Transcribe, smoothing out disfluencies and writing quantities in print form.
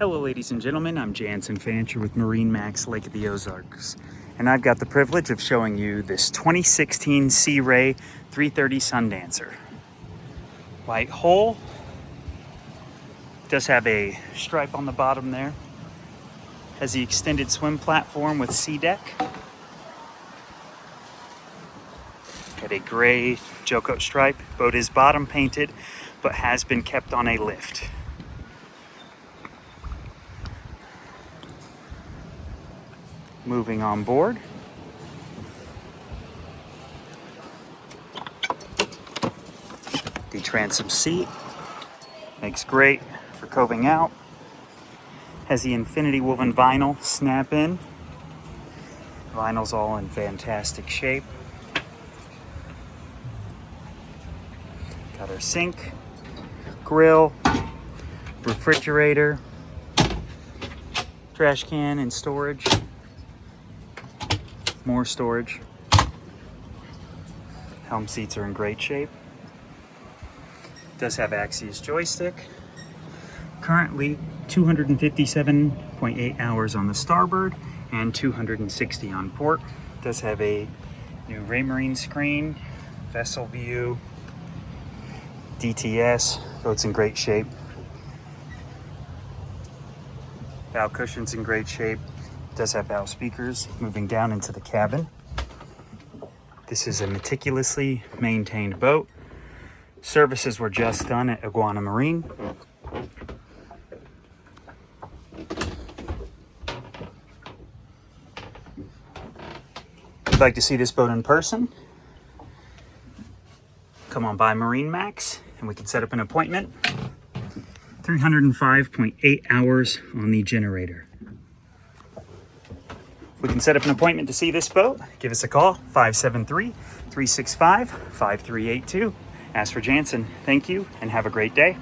Hello ladies and gentlemen, I'm Jansen Fancher with MarineMax Lake of the Ozarks, and I've got the privilege of showing you this 2016 Sea Ray 330 Sundancer. White hull, does have a stripe on the bottom there, has the extended swim platform with sea deck, got a gray gel coat stripe. Boat is bottom painted but has been kept on a lift. Moving on board, the transom seat makes great for coving out. Has the infinity woven vinyl snap in. Vinyl's all in fantastic shape. Got our sink, grill, refrigerator, trash can and storage. More storage. Helm seats are in great shape. Does have Axios joystick. Currently 257.8 hours on the starboard and 260 on port. Does have a new Raymarine screen, vessel view, DTS. Boat's in great shape. Bow cushion's in great shape. Does have bow speakers moving down into the cabin. This is a meticulously maintained boat. Services were just done at Iguana Marine. If you'd like to see this boat in person, come on by MarineMax and we can set up an appointment. 305.8 hours on the generator. We can set up an appointment to see this boat. Give us a call, 573-365-5382. Ask for Jansen. Thank you and have a great day.